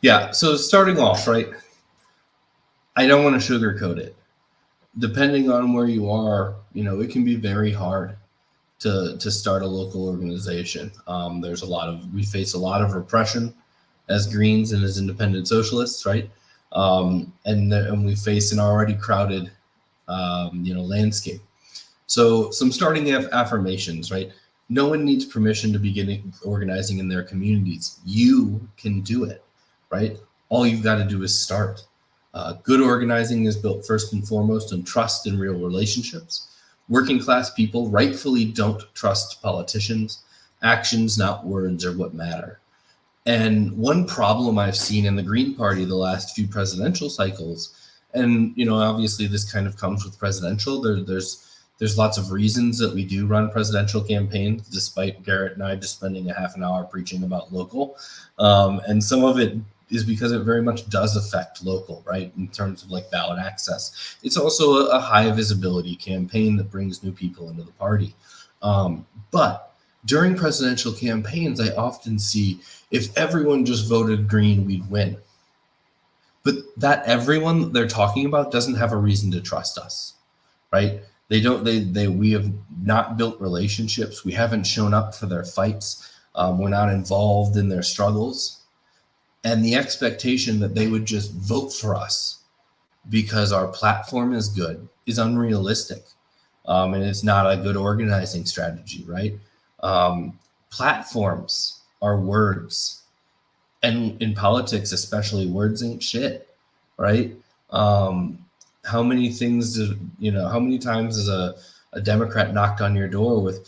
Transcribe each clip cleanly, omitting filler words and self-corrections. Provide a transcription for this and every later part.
Yeah. So starting off, right, I don't want to sugarcoat it. Depending on where you are, it can be very hard to start a local organization. We face a lot of repression as Greens and as independent socialists, right? And we face an already crowded, landscape. So some starting affirmations, right? No one needs permission to begin organizing in their communities. You can do it, right? All you've got to do is start. Good organizing is built first and foremost on trust and real relationships. Working class people rightfully don't trust politicians. Actions, not words, are what matter. And one problem I've seen in the Green Party the last few presidential cycles, and obviously this kind of comes with presidential. There's lots of reasons that we do run presidential campaigns, despite Garrett and I just spending a half an hour preaching about local. And some of it is because it very much does affect local, right? In terms of like ballot access. It's also a high visibility campaign that brings new people into the party. But during presidential campaigns, I often see if everyone just voted green, we'd win. But that everyone that they're talking about doesn't have a reason to trust us, right? They don't. We have not built relationships. We haven't shown up for their fights. We're not involved in their struggles, and the expectation that they would just vote for us because our platform is good is unrealistic, and it's not a good organizing strategy, right? Platforms are words, and in politics especially, words ain't shit, right? How many times has a Democrat knocked on your door with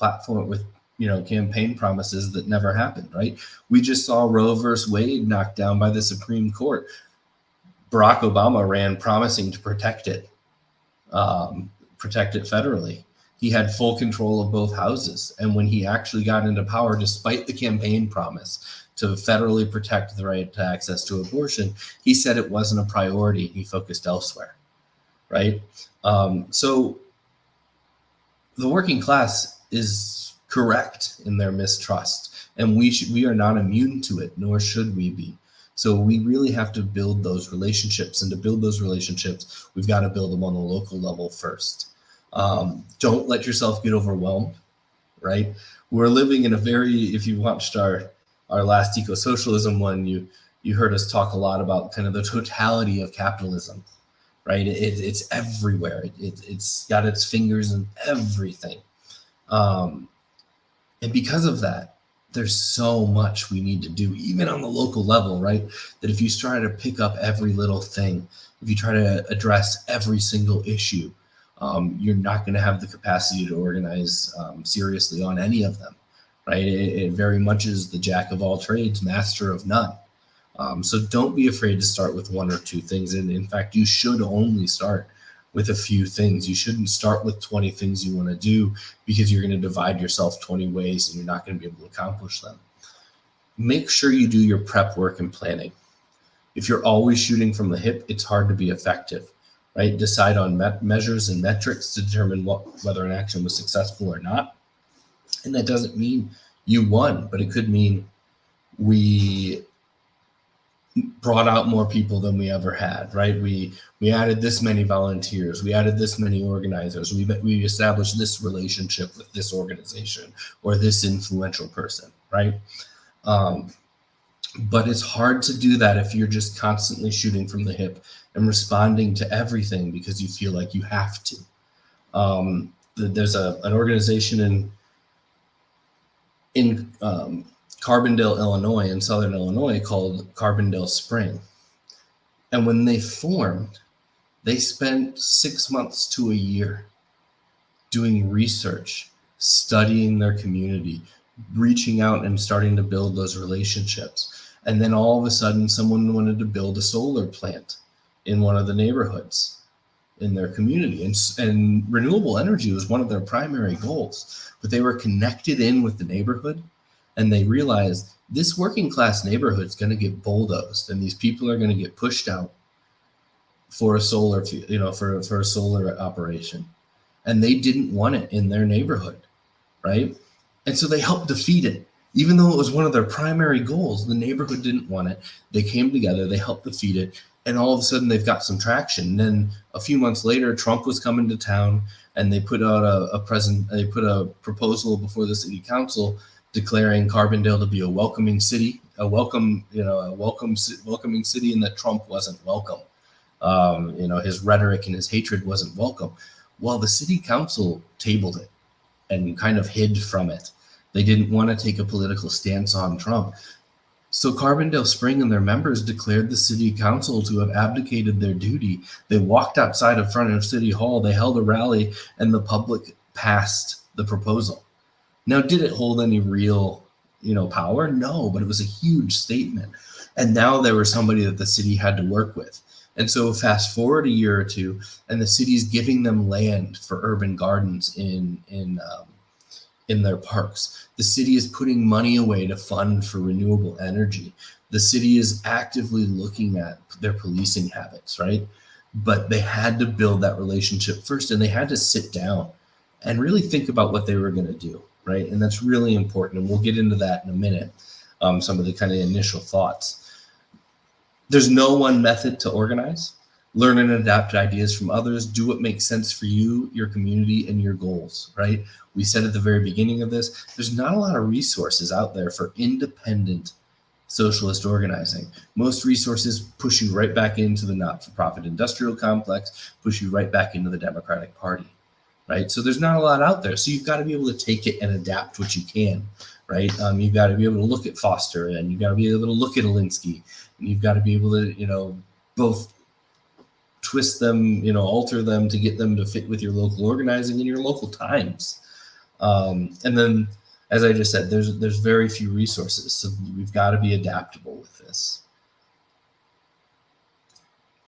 campaign promises that never happened, right? We just saw Roe versus Wade knocked down by the Supreme Court. Barack Obama ran promising to protect it federally. He had full control of both houses. And when he actually got into power, despite the campaign promise to federally protect the right to access to abortion, he said it wasn't a priority. He focused elsewhere, right? So the working class is correct in their mistrust, and we are not immune to it, nor should we be. So we really have to build those relationships, and to build those relationships, we've got to build them on the local level first. Don't let yourself get overwhelmed, right? We're living in if you watched our last eco-socialism one, you heard us talk a lot about kind of the totality of capitalism, right? It's everywhere. It's got its fingers in everything. And because of that, there's so much we need to do, even on the local level, right? That if you try to pick up every little thing, if you try to address every single issue, you're not going to have the capacity to organize seriously on any of them, right? It very much is the jack of all trades, master of none. So don't be afraid to start with one or two things. And in fact, you should only start with a few things. You shouldn't start with 20 things you want to do, because you're going to divide yourself 20 ways and you're not going to be able to accomplish them. Make sure you do your prep work and planning. If you're always shooting from the hip, it's hard to be effective, right? Decide on measures and metrics to determine whether an action was successful or not. And that doesn't mean you won, but it could mean we brought out more people than we ever had, right? We added this many volunteers, we added this many organizers, we established this relationship with this organization or this influential person, right? But it's hard to do that if you're just constantly shooting from the hip and responding to everything because you feel like you have to. There's an organization in Carbondale, Illinois, in Southern Illinois, called Carbondale Spring. And when they formed, they spent 6 months to a year doing research, studying their community, reaching out and starting to build those relationships. And then all of a sudden, someone wanted to build a solar plant in one of the neighborhoods in their community. And renewable energy was one of their primary goals, but they were connected in with the neighborhood. And they realized this working class neighborhood is going to get bulldozed, and these people are going to get pushed out for a solar, for a solar operation, and they didn't want it in their neighborhood, right? And so they helped defeat it. Even though it was one of their primary goals, the neighborhood didn't want it. They came together, they helped defeat it, and all of a sudden they've got some traction. And then a few months later, Trump was coming to town, and they put out they put a proposal before the city council declaring Carbondale to be a welcoming city, welcoming city, and that Trump wasn't welcome. His rhetoric and his hatred wasn't welcome. Well, the city council tabled it and kind of hid from it. They didn't want to take a political stance on Trump. So Carbondale Spring and their members declared the city council to have abdicated their duty. They walked outside in front of City Hall, they held a rally, and the public passed the proposal. Now, did it hold any real, power? No, but it was a huge statement. And now there was somebody that the city had to work with. And so fast forward a year or two, and the city's giving them land for urban gardens in their parks. The city is putting money away to fund for renewable energy. The city is actively looking at their policing habits, right? But they had to build that relationship first, and they had to sit down and really think about what they were going to do, right? And that's really important. And we'll get into that in a minute, some of the kind of initial thoughts. There's no one method to organize. Learn and adapt ideas from others. Do what makes sense for you, your community, and your goals, right? We said at the very beginning of this, there's not a lot of resources out there for independent socialist organizing. Most resources push you right back into the not-for-profit industrial complex, push you right back into the Democratic Party, right? So there's not a lot out there. So you've got to be able to take it and adapt what you can, right? You've got to be able to look at Foster, and you've got to be able to look at Alinsky, and you've got to be able to, both twist them, alter them to get them to fit with your local organizing and your local times. And then, as I just said, there's very few resources, so we've got to be adaptable with this.